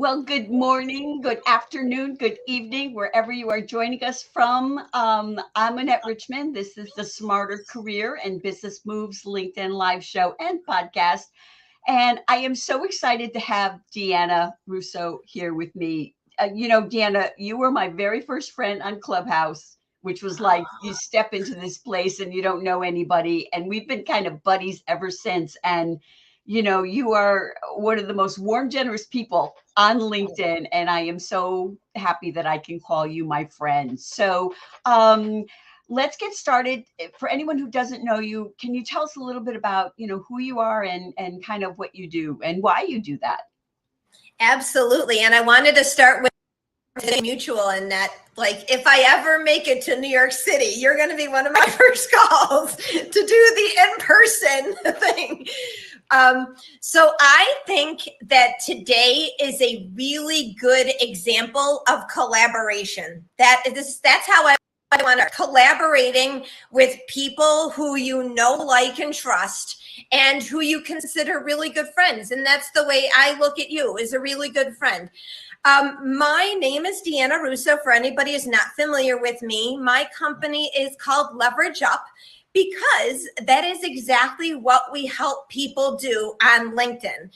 Well, good morning, good afternoon, good evening, wherever you are joining us from. I'm Annette Richmond. This is the Smarter Career and Business Moves LinkedIn live show and podcast. And I am so excited to have Deanna Russo here with me. Deanna, you were my very first friend on Clubhouse, which was like you step into this place and you don't know anybody. And we've been kind of buddies ever since. And you are one of the most warm, generous people on LinkedIn, and I am so happy that I can call you my friend. So let's get started. For anyone who doesn't know you, can you tell us a little bit about, who you are and kind of what you do and why you do that? Absolutely. And I wanted to start with mutual in that, like, if I ever make it to New York City, you're going to be one of my first calls to do the in-person thing. So I think that today is a really good example of collaboration. That's how I want to collaborating with people who you know, like, and trust, and who you consider really good friends. And that's the way I look at you, as a really good friend. My name is Deanna Russo. For anybody who's not familiar with me, my company is called Leverage Up, because that is exactly what we help people do on LinkedIn.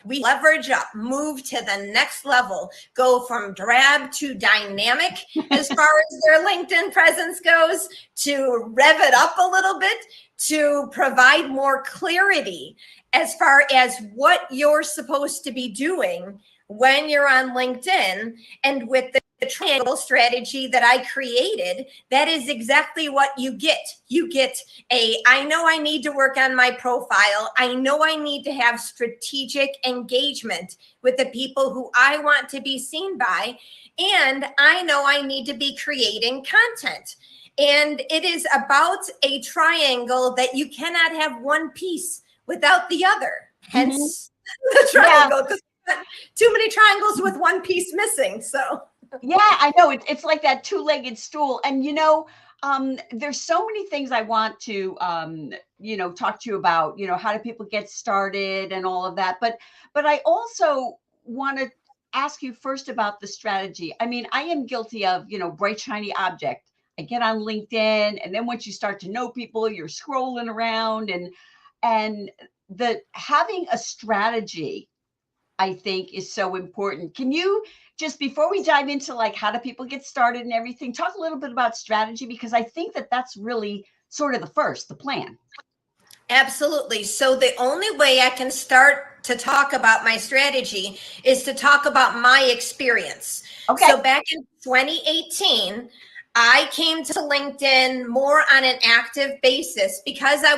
We leverage up, move to the next level, go from drab to dynamic as far as their LinkedIn presence goes, to rev it up a little bit, to provide more clarity as far as what you're supposed to be doing when you're on LinkedIn. And with the triangle strategy that I created, that is exactly what you get. You get I know I need to work on my profile. I know I need to have strategic engagement with the people who I want to be seen by. And I know I need to be creating content. And it is about a triangle that you cannot have one piece without the other. Hence the triangle, because too many triangles with one piece missing. So yeah, I know it's like that two-legged stool. And there's so many things I want to talk to you about, how do people get started and all of that. But I also want to ask you first about the strategy. I mean, I am guilty of, bright shiny object. I get on LinkedIn, and then once you start to know people, you're scrolling around, and the having a strategy, I think, is so important. Can you just, before we dive into like how do people get started and everything, talk a little bit about strategy, because I think that that's really sort of the plan. Absolutely. So the only way I can start to talk about my strategy is to talk about my experience. Okay. So back in 2018, I came to LinkedIn more on an active basis because I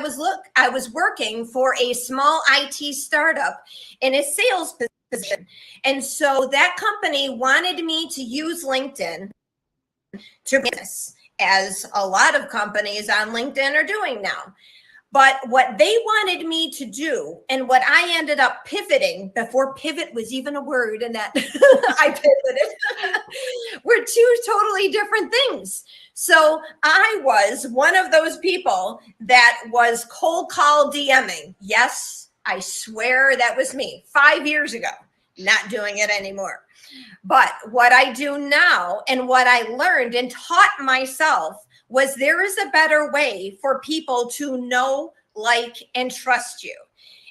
was working for a small IT startup in a sales position. And so that company wanted me to use LinkedIn to business, as a lot of companies on LinkedIn are doing now. But what they wanted me to do, and what I ended up pivoting, before pivot was even a word, and that I pivoted, were two totally different things. So I was one of those people that was cold call DMing. Yes, I swear that was me 5 years ago. Not doing it anymore. But what I do now, and what I learned and taught myself, was there is a better way for people to know, like, and trust you.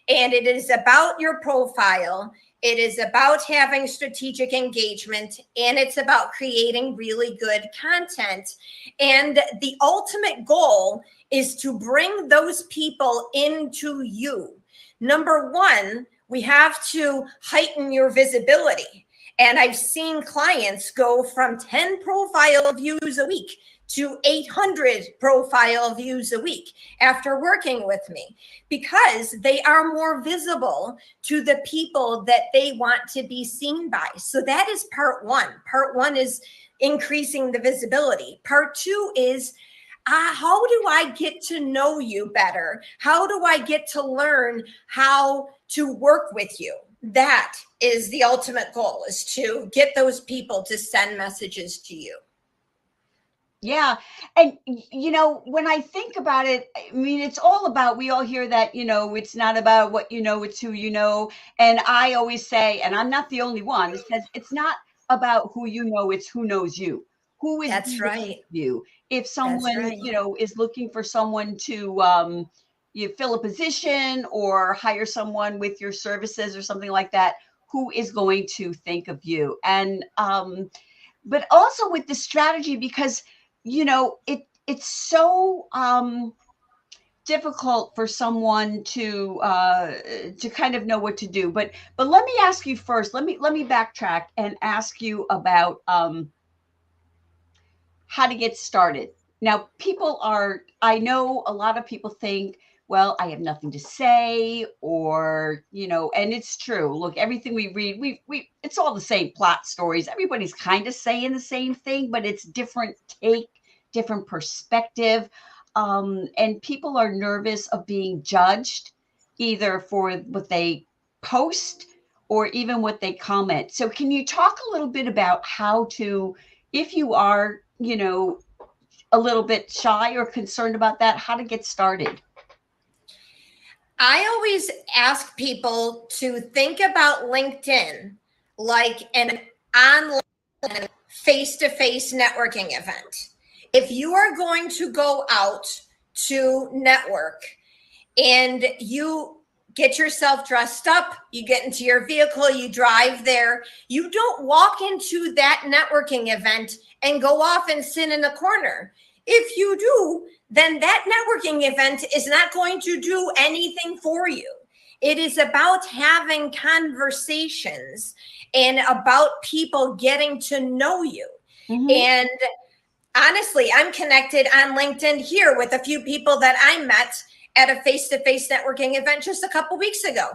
And it is about your profile. It is about having strategic engagement, and it's about creating really good content. And the ultimate goal is to bring those people into you. Number one, we have to heighten your visibility. And I've seen clients go from 10 profile views a week to 800 profile views a week after working with me, because they are more visible to the people that they want to be seen by. So that is part one. Part one is increasing the visibility. Part two is, how do I get to know you better? How do I get to learn how to work with you? That is the ultimate goal, is to get those people to send messages to you. Yeah. And, when I think about it, I mean, it's all about, we all hear that, it's not about what you know, it's who you know. And I always say, and I'm not the only one, it says it's not about who you know, it's who knows you. Who is That's dealing right. with you? If That's someone, right. is looking for someone to, you fill a position or hire someone with your services or something like that, who is going to think of you? And, but also with the strategy, because it's so difficult for someone to kind of know what to do. But let me ask you first. Let me backtrack and ask you about how to get started. Now, I know a lot of people think, well, I have nothing to say, or, and it's true. Look, everything we read, it's all the same plot stories. Everybody's kind of saying the same thing, but it's different take, different perspective. And people are nervous of being judged either for what they post or even what they comment. So, can you talk a little bit about how to, if you are, a little bit shy or concerned about that, how to get started? I always ask people to think about LinkedIn like an online face-to-face networking event. If you are going to go out to network and you get yourself dressed up, you get into your vehicle, you drive there, you don't walk into that networking event and go off and sit in a corner. If you do, then that networking event is not going to do anything for you. It is about having conversations and about people getting to know you. Mm-hmm. And honestly, I'm connected on LinkedIn here with a few people that I met at a face-to-face networking event just a couple weeks ago.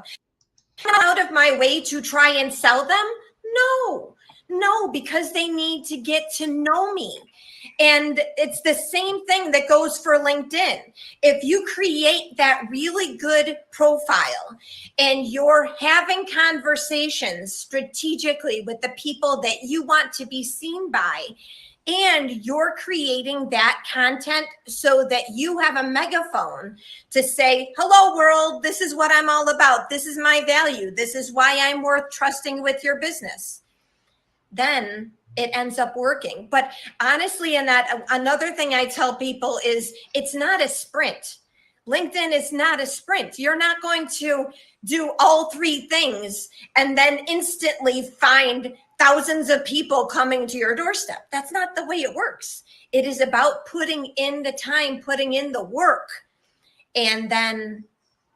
Out of my way to try and sell them? No, because they need to get to know me. And it's the same thing that goes for LinkedIn. If you create that really good profile and you're having conversations strategically with the people that you want to be seen by, and you're creating that content so that you have a megaphone to say, hello world, this is what I'm all about. This is my value. This is why I'm worth trusting with your business. Then it ends up working. But honestly, and that another thing I tell people is it's not a sprint. LinkedIn is not a sprint. You're not going to do all three things and then instantly find thousands of people coming to your doorstep. That's not the way it works. It is about putting in the time, putting in the work, and then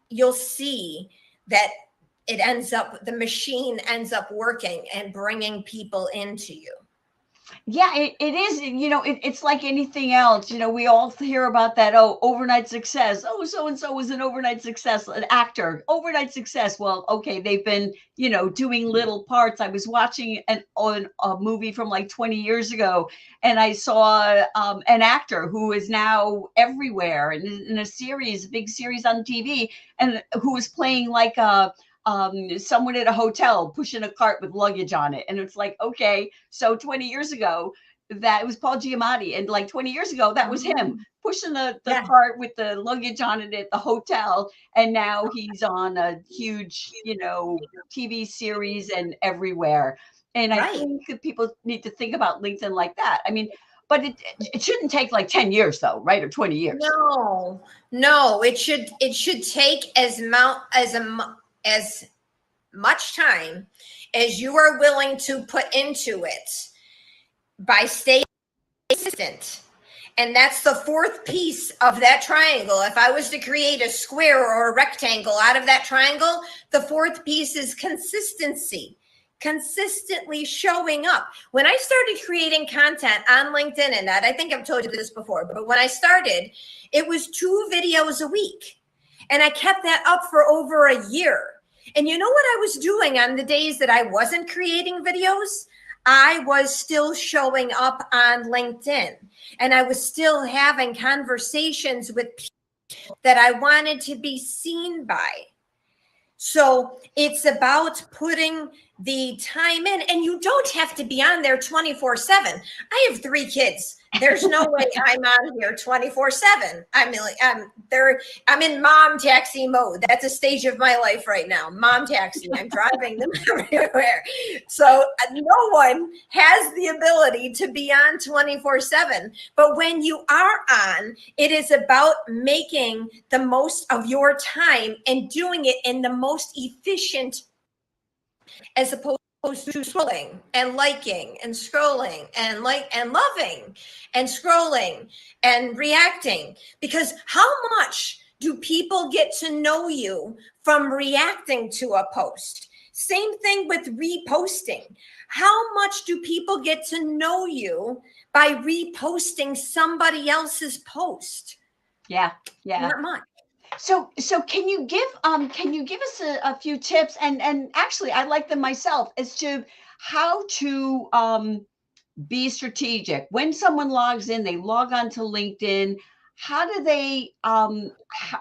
you'll see that the machine ends up working and bringing people into you. Yeah, it is. It's like anything else. We all hear about that. Oh, overnight success. Oh, so and so was an overnight success, an actor, overnight success. Well, okay, they've been, doing little parts. I was watching on a movie from like 20 years ago, and I saw an actor who is now everywhere and in a series, big series on TV, and who was playing like someone at a hotel pushing a cart with luggage on it. And it's like, okay, so 20 years ago, that was Paul Giamatti. And like 20 years ago, that was him pushing the Yeah. cart with the luggage on it at the hotel. And now he's on a huge, TV series and everywhere. And I Right. think that people need to think about LinkedIn like that. I mean, but it shouldn't take like 10 years though, right? Or 20 years. No, it should take as much time as you are willing to put into it by staying consistent. And that's the fourth piece of that triangle. If I was to create a square or a rectangle out of that triangle, the fourth piece is consistency. Consistently showing up. When I started creating content on LinkedIn, and I think I've told you this before, but when I started, it was 2 videos a week. And I kept that up for over a year. And you know what I was doing on the days that I wasn't creating videos? I was still showing up on LinkedIn, and I was still having conversations with people that I wanted to be seen by. So it's about putting the time in, and you don't have to be on there 24/7. I have 3 kids. There's no way I'm on here 24/7. I mean, like, I'm in mom taxi mode. That's a stage of my life right now. Mom taxi. I'm driving them everywhere. So no one has the ability to be on 24/7. But when you are on, it is about making the most of your time and doing it in the most efficient, as opposed to scrolling and liking and scrolling and loving and scrolling and reacting. Because how much do people get to know you from reacting to a post? Same thing with reposting. How much do people get to know you by reposting somebody else's post? Yeah. Not much. So can you give us a few tips, and actually I like them myself, as to how to be strategic when someone logs in, they log on to LinkedIn. How do they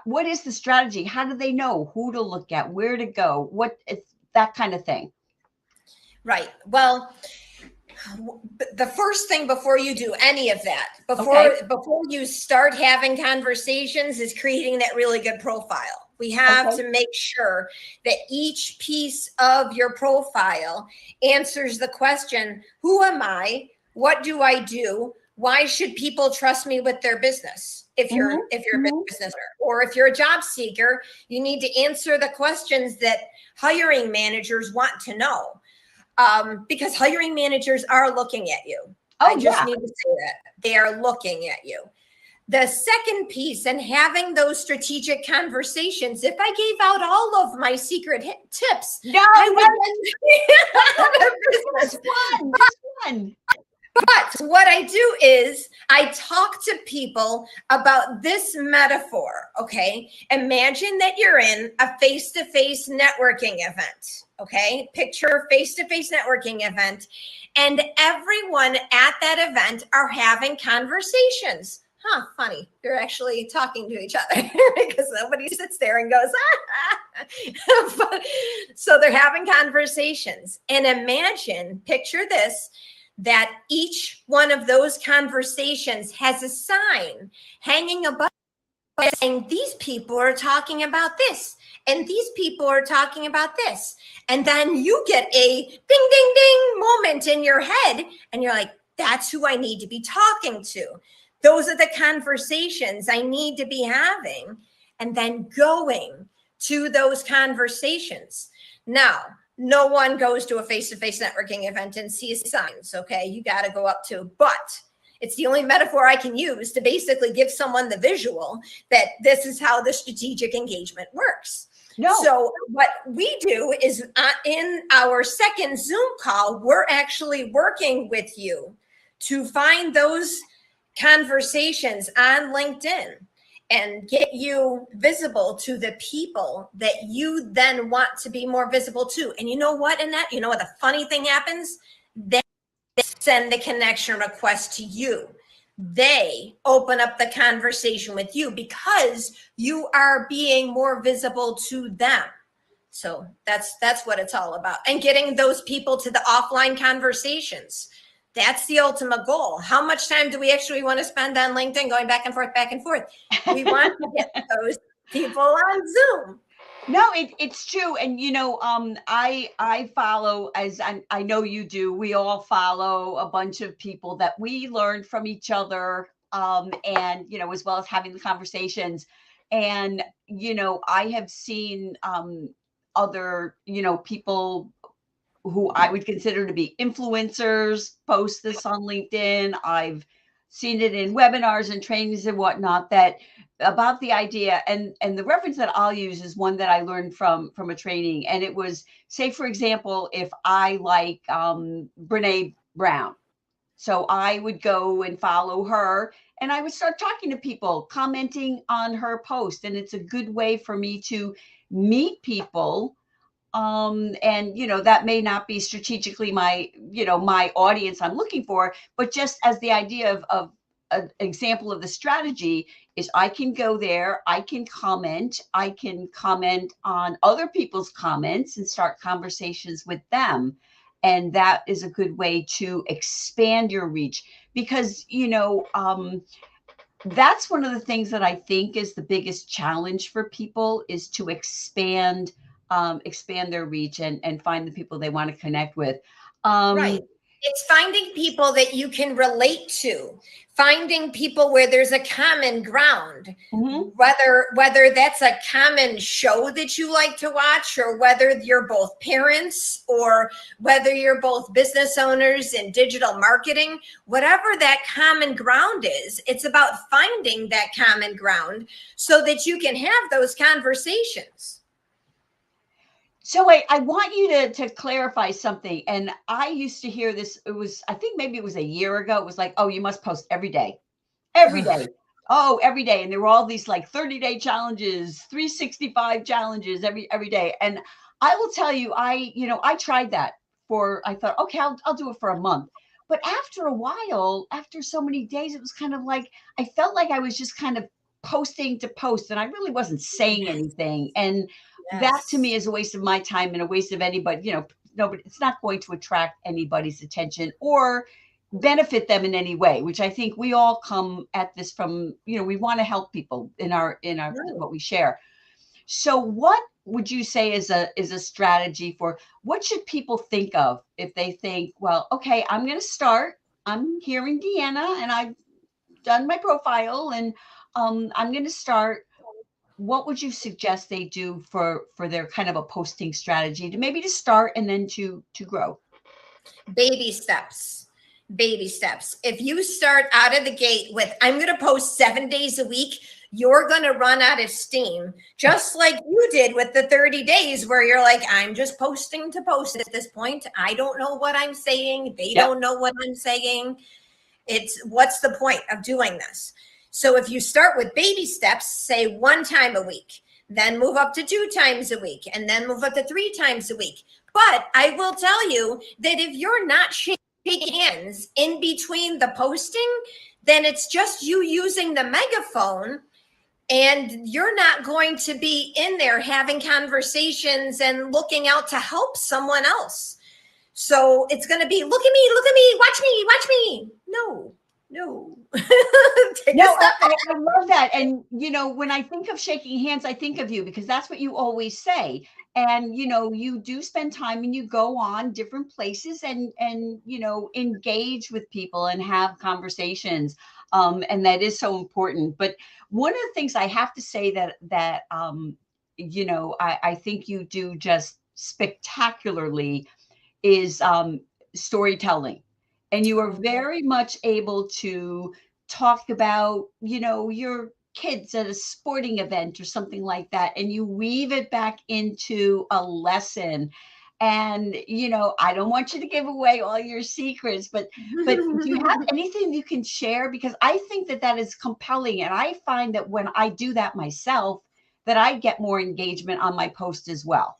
what is the strategy? How do they know who to look at, where to go, what it's that kind of thing? Right. Well, the first thing before you do any of that, before you start having conversations, is creating that really good profile. We have to make sure that each piece of your profile answers the question, who am I? What do I do? Why should people trust me with their business? If you're a business owner, or if you're a job seeker, you need to answer the questions that hiring managers want to know. Because hiring managers are looking at you. I just need to say that. They are looking at you. The second piece, and having those strategic conversations, if I gave out all of my secret tips, I would This one. But what I do is I talk to people about this metaphor, okay? Imagine that you're in a face-to-face networking event, okay? Picture a face-to-face networking event, and everyone at that event are having conversations. Funny. They're actually talking to each other because nobody sits there and goes, So they're having conversations. And imagine, picture this, that each one of those conversations has a sign hanging above saying, these people are talking about this, and these people are talking about this. And then you get a ding, ding, ding moment in your head, and you're like, that's who I need to be talking to. Those are the conversations I need to be having, and then going to those conversations. Now, no one goes to a face-to-face networking event and sees signs, okay? You got to go up to, but it's the only metaphor I can use to basically give someone the visual that this is how the strategic engagement works. So what we do is in our second Zoom call, we're actually working with you to find those conversations on LinkedIn and get you visible to the people that you then want to be more visible to. And you know what, Annette? You know what the funny thing happens? They send the connection request to you. They open up the conversation with you because you are being more visible to them. So that's what it's all about. And getting those people to the offline conversations. That's the ultimate goal. How much time do we actually want to spend on LinkedIn going back and forth, back and forth? We want to get those people on Zoom. No, it's true. And, I follow, as I know you do, we all follow a bunch of people that we learn from each other, and, as well as having the conversations. And, I have seen other, people who I would consider to be influencers post this on LinkedIn. I've seen it in webinars and trainings and whatnot, that about the idea, and the reference that I'll use is one that I learned from a training. And it was, say, for example, if I like Brene Brown, so I would go and follow her, and I would start talking to people, commenting on her post. And it's a good way for me to meet people. And that may not be strategically my audience I'm looking for, but just as the idea of an example of the strategy is, I can go there, I can comment on other people's comments and start conversations with them. And that is a good way to expand your reach because, that's one of the things that I think is the biggest challenge for people is to expand their reach and find the people they want to connect with. Right. It's finding people that you can relate to, finding people where there's a common ground, whether that's a common show that you like to watch, or whether you're both parents, or whether you're both business owners in digital marketing, whatever that common ground is, it's about finding that common ground so that you can have those conversations. So I want you to clarify something. And I used to hear this, I think maybe it was a year ago. It was like, oh, you must post every day, every day. Oh, every day. And there were all these like 30-day challenges, 365 challenges every day. And I will tell you, I tried that I thought, okay, I'll do it for a month. But after a while, after so many days, it was kind of like, I felt like I was just kind of posting to post and I really wasn't saying anything. And that to me is a waste of my time and a waste of anybody, nobody, it's not going to attract anybody's attention or benefit them in any way, which I think we all come at this from, we want to help people in our what we share. So what would you say is a strategy for what should people think of if they think, well, okay, I'm going to start, I'm here in Deanna and I've done my profile and I'm going to start. What would you suggest they do for their kind of a posting strategy to maybe to start and then to grow? Baby steps. If you start out of the gate with, I'm going to post 7 days a week, you're going to run out of steam, just like you did with the 30 days where you're like, I'm just posting to post at this point. I don't know what I'm saying. They don't know what I'm saying. What's the point of doing this? So if you start with baby steps, say 1 time a week, then move up to 2 times a week, and then move up to 3 times a week. But I will tell you that if you're not shaking hands in between the posting, then it's just you using the megaphone and you're not going to be in there having conversations and looking out to help someone else. So it's going to be, look at me, watch me. No. No, I love that. And, when I think of shaking hands, I think of you because that's what you always say. And, you do spend time and you go on different places and engage with people and have conversations. And that is so important. But one of the things I have to say that I think you do just spectacularly is storytelling. And you are very much able to talk about, your kids at a sporting event or something like that. And you weave it back into a lesson. And, I don't want you to give away all your secrets, but do you have anything you can share? Because I think that is compelling. And I find that when I do that myself, that I get more engagement on my post as well.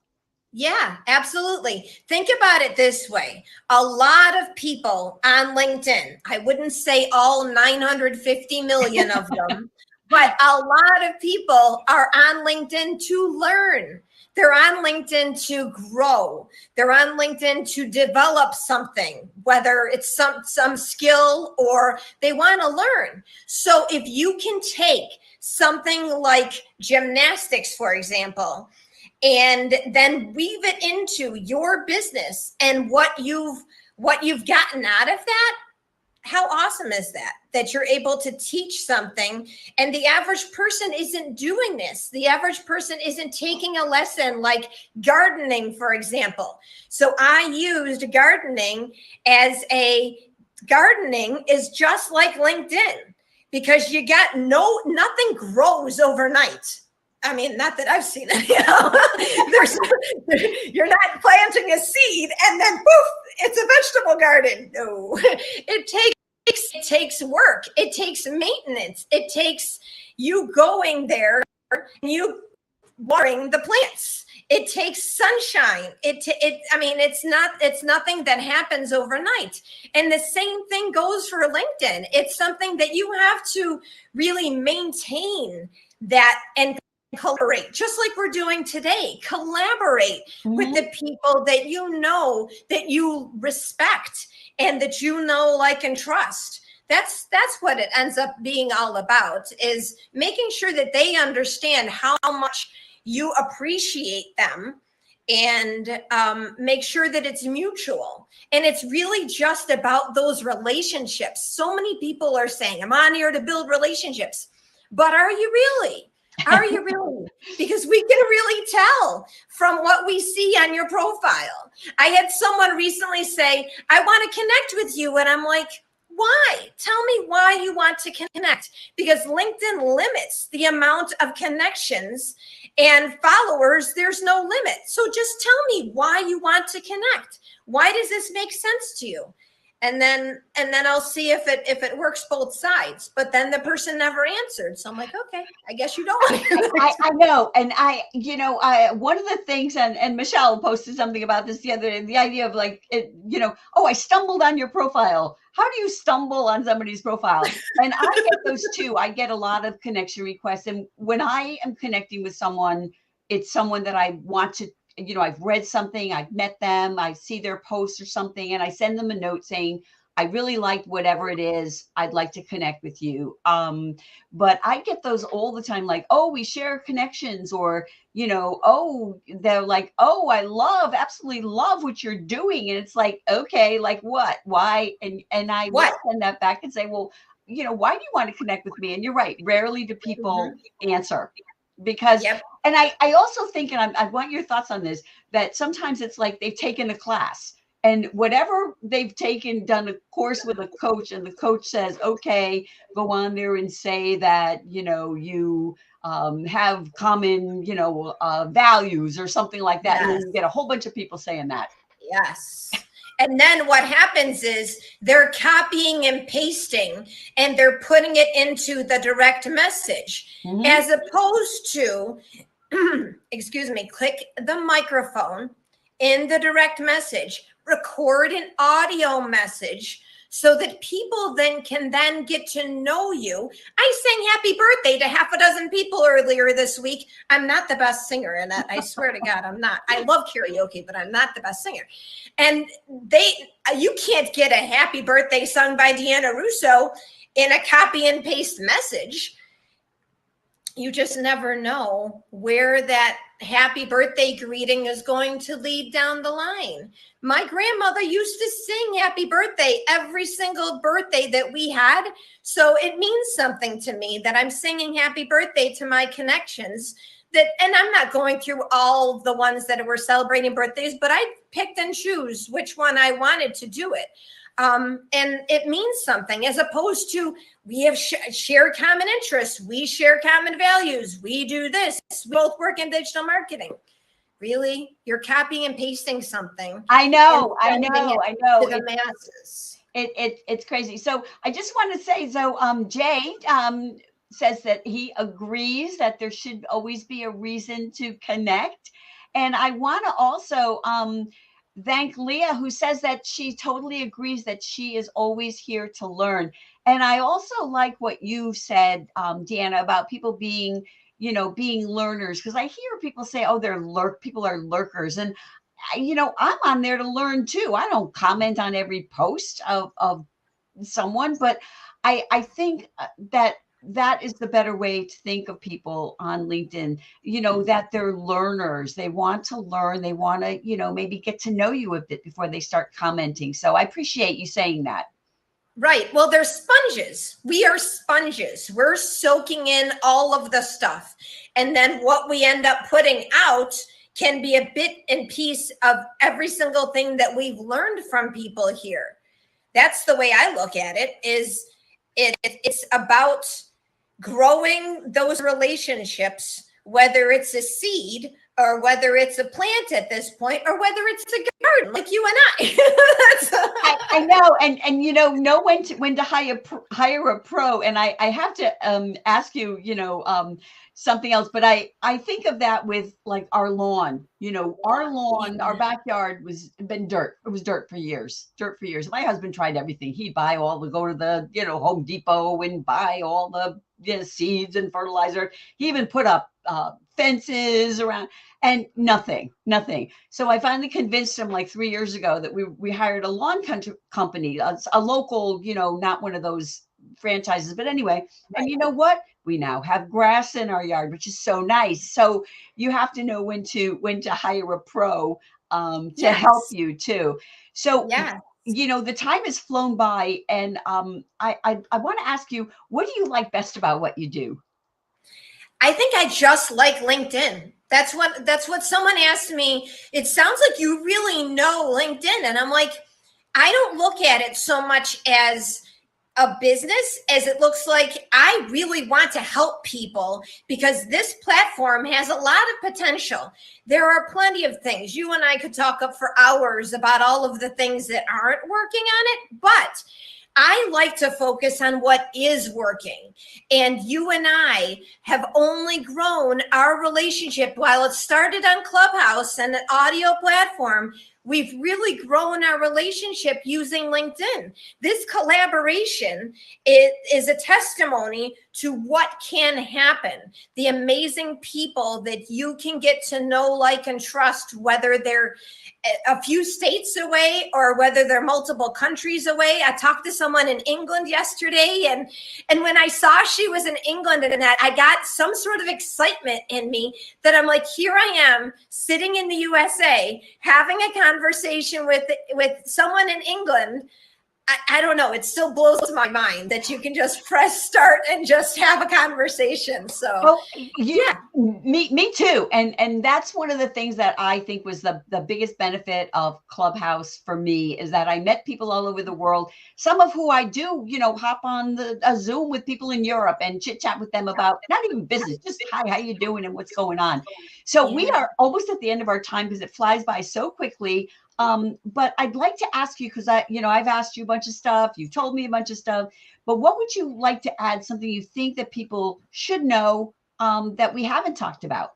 Yeah, absolutely. Think about it this way. A lot of people on LinkedIn, I wouldn't say all 950 million of them, but a lot of people are on LinkedIn to learn. They're on LinkedIn to grow. They're on LinkedIn to develop something, whether it's some skill or they want to learn. So if you can take something like gymnastics, for example, and then weave it into your business and what you've gotten out of that, how awesome is that you're able to teach something and the average person isn't doing this. The average person isn't taking a lesson like gardening, for example. So I used gardening gardening is just like LinkedIn because nothing grows overnight. I mean, not that I've seen it, you're not planting a seed and then poof, it's a vegetable garden. No, it takes work. It takes maintenance. It takes you going there and you watering the plants. It takes sunshine. It's nothing that happens overnight. And the same thing goes for LinkedIn. It's something that you have to really maintain that and collaborate, just like we're doing today. Collaborate with Mhm. the people that that you respect, and that like, and trust. That's what it ends up being all about, is making sure that they understand how much you appreciate them, and make sure that it's mutual. And it's really just about those relationships. So many people are saying, I'm on here to build relationships. But are you really? Are you really? Because we can really tell from what we see on your profile. I had someone recently say, I want to connect with you. And I'm like, why? Tell me why you want to connect. Because LinkedIn limits the amount of connections and followers. There's no limit. So just tell me why you want to connect. Why does this make sense to you? And then I'll see if it works both sides. But then the person never answered. So I'm like, okay, I guess you don't want to. I know. And one of the things, and Michelle posted something about this the other day, the idea of like, oh, I stumbled on your profile. How do you stumble on somebody's profile? And I get those too. I get a lot of connection requests. And when I am connecting with someone, it's someone that I want to, I've read something, I've met them, I see their post or something, and I send them a note saying, I really liked whatever it is. I'd like to connect with you. But I get those all the time, like, oh, we share connections, or, oh, they're like, oh, absolutely love what you're doing. And it's like, okay, like what, why? And I will send that back and say, well, why do you want to connect with me? And you're right. Rarely do people answer, because, and I also think, and I want your thoughts on this, that sometimes it's like they've taken a class, and whatever they've done a course with a coach, and the coach says, okay, go on there and say that, you have common, values or something like that. And then you get a whole bunch of people saying that. Yes. And then what happens is they're copying and pasting, and they're putting it into the direct message, as opposed to, excuse me, click the microphone in the direct message, record an audio message, so that people can get to know you. I sang happy birthday to half a dozen people earlier this week. I'm not the best singer in that. I swear to God, I'm not. I love karaoke, but I'm not the best singer. And you can't get a happy birthday sung by Deanna Russo in a copy and paste message. You just never know where that happy birthday greeting is going to lead down the line. My grandmother used to sing happy birthday every single birthday that we had. So it means something to me that I'm singing happy birthday to my connections. And I'm not going through all the ones that were celebrating birthdays, but I picked and choose which one I wanted to do it. And it means something, as opposed to, we have shared common interests. We share common values. We do this. We both work in digital marketing. Really? You're copying and pasting something. I know. To the masses. It's crazy. So I just want to say, so Jay says that he agrees that there should always be a reason to connect. And I want to also thank Leah, who says that she totally agrees that she is always here to learn. And I also like what you said, Deanna, about people being learners, because I hear people say, oh, people are lurkers. And, I'm on there to learn too. I don't comment on every post of someone, but I think that is the better way to think of people on LinkedIn, that they're learners. They want to learn. They want to, maybe get to know you a bit before they start commenting. So I appreciate you saying that. Right. Well, they're sponges. We are sponges. We're soaking in all of the stuff. And then what we end up putting out can be a bit and piece of every single thing that we've learned from people here. That's the way I look at it. It's about growing those relationships, whether it's a seed or whether it's a plant at this point, or whether it's a garden like you and I. I know, and know when to hire a pro. And I have to ask you, something else, but I think of that with like our lawn. Our lawn, our backyard been dirt. It was dirt for years. My husband tried everything. He'd go to the Home Depot and buy all the seeds and fertilizer. He even put up fences around, and nothing. So I finally convinced him like 3 years ago that we hired a lawn company, a local, not one of those franchises, but anyway. And you know what? We now have grass in our yard, which is so nice. So you have to know when to hire a pro to help you too. So the time has flown by, and I want to ask you, what do you like best about what you do? I think I just like LinkedIn. That's what someone asked me. It sounds like you really know LinkedIn. And I'm like, I don't look at it so much as a business as it looks like I really want to help people, because this platform has a lot of potential. There are plenty of things. You and I could talk up for hours about all of the things that aren't working on it, but I like to focus on what is working. And you and I have only grown our relationship. While it started on Clubhouse and an audio platform, we've really grown our relationship using LinkedIn. This collaboration is a testimony to what can happen. The amazing people that you can get to know, like, and trust, whether they're a few states away or whether they're multiple countries away. I talked to someone in England yesterday, and when I saw she was in England and that, I got some sort of excitement in me that I'm like, here I am sitting in the USA having a conversation with someone in England. I don't know. It still blows my mind that you can just press start and just have a conversation. So, me too. And that's one of the things that I think was the biggest benefit of Clubhouse for me, is that I met people all over the world. Some of who I do, hop on a Zoom with people in Europe and chit chat with them about not even business, just hi, how you doing and what's going on. So we are almost at the end of our time because it flies by so quickly. But I'd like to ask you, because I've asked you a bunch of stuff, you've told me a bunch of stuff, but what would you like to add, something you think that people should know that we haven't talked about?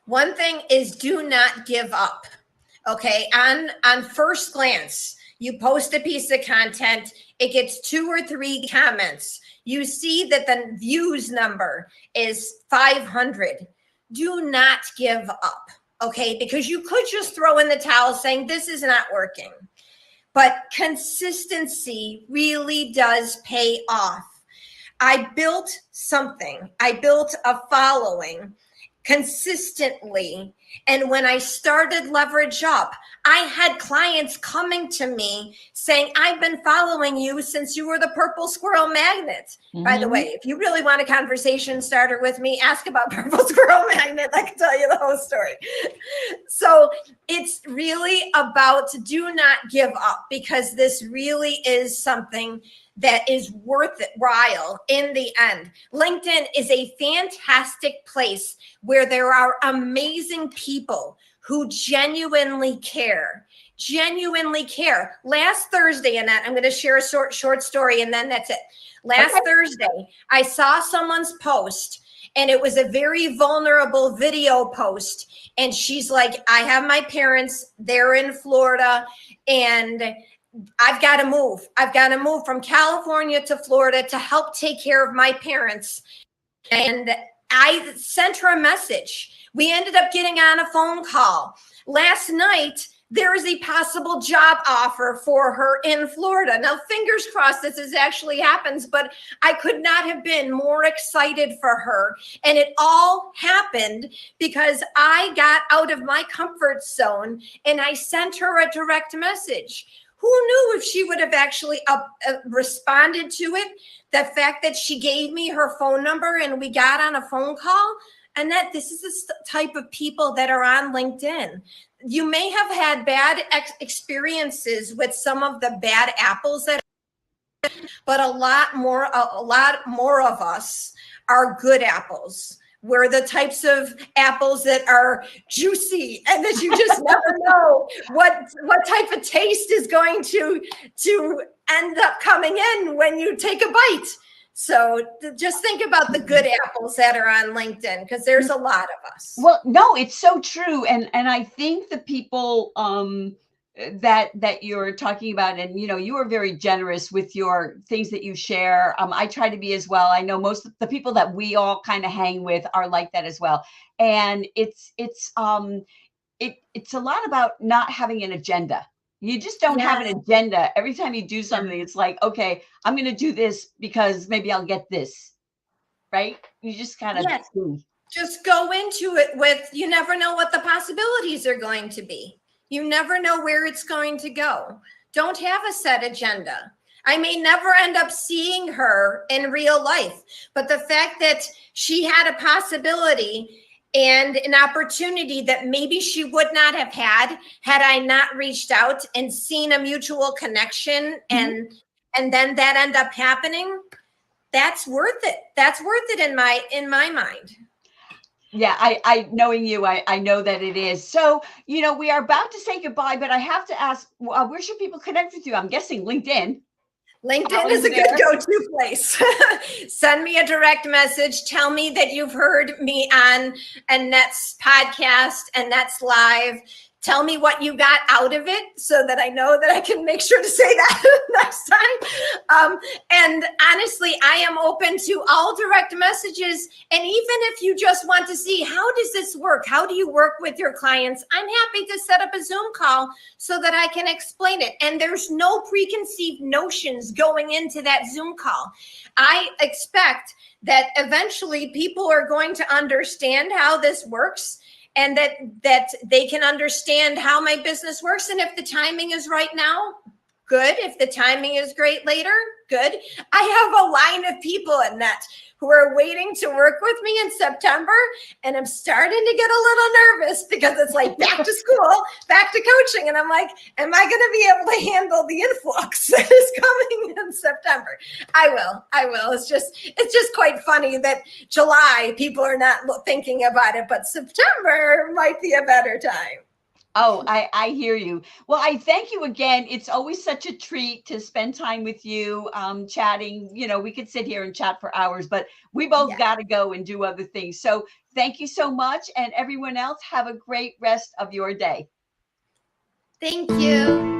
One thing is, do not give up. Okay. On first glance, you post a piece of content, it gets 2 or 3 comments. You see that the views number is 500. Do not give up. Okay, because you could just throw in the towel saying this is not working. But consistency really does pay off. I built something. I built a following consistently. And when I started Leverage Up, I had clients coming to me saying, I've been following you since you were the Purple Squirrel Magnet. Mm-hmm. By the way, if you really want a conversation starter with me, ask about Purple Squirrel Magnet. I can tell you the whole story. So it's really about, do not give up, because this really is something that is worth it while in the end. LinkedIn is a fantastic place where there are amazing people who genuinely care. Last Thursday, Annette, I'm going to share a short story and then that's it. Last Thursday, I saw someone's post, and it was a very vulnerable video post. And she's like, I have my parents, they're in Florida, and I've got to move. I've got to move from California to Florida to help take care of my parents. And I sent her a message. We ended up getting on a phone call. Last night, there is a possible job offer for her in Florida. Now, fingers crossed this actually happens, but I could not have been more excited for her. And it all happened because I got out of my comfort zone and I sent her a direct message. Who knew if she would have actually responded to it? The fact that she gave me her phone number and we got on a phone call, and that this is the type of people that are on LinkedIn. You may have had bad experiences with some of the bad apples but a lot more of us are good apples. We're the types of apples that are juicy and that you just never know what type of taste is going to end up coming in when you take a bite. So just think about the good apples that are on LinkedIn, because there's a lot of us. Well, no, it's so true. And I think the people, that you're talking about, and you are very generous with your things that you share. I try to be as well. I know most of the people that we all kind of hang with are like that as well, and it's a lot about not having an agenda. You just don't have an Yes. agenda. Every time you do Yeah. something, it's like, okay, I'm going to do this because maybe I'll get this, right? You just kind of Yes. do. Just go into it with, you never know what the possibilities are going to be. You never know where it's going to go. Don't have a set agenda. I may never end up seeing her in real life, but the fact that she had a possibility and an opportunity that maybe she would not have had I not reached out and seen a mutual connection, Mhm. and then that end up happening, that's worth it. That's worth it in my mind. Yeah, I knowing you, I know that it is. So, we are about to say goodbye, but I have to ask, where should people connect with you? I'm guessing LinkedIn. LinkedIn How are is you a good there? go-to place. Send me a direct message. Tell me that you've heard me on Annette's podcast, Annette's Live. Tell me what you got out of it so that I know that I can make sure to say that next time. And honestly, I am open to all direct messages. And even if you just want to see, how does this work? How do you work with your clients? I'm happy to set up a Zoom call so that I can explain it. And there's no preconceived notions going into that Zoom call. I expect that eventually people are going to understand how this works, and that they can understand how my business works. And if the timing is right now, good. If the timing is great later, good. I have a line of people in that who are waiting to work with me in September. And I'm starting to get a little nervous because it's like back to school, back to coaching. And I'm like, am I going to be able to handle the influx that is coming in September? I will. It's just quite funny that July people are not thinking about it, but September might be a better time. Oh, I hear you. Well, I thank you again. It's always such a treat to spend time with you, chatting. We could sit here and chat for hours, but we both Yeah. got to go and do other things. So thank you so much. And everyone else, have a great rest of your day. Thank you.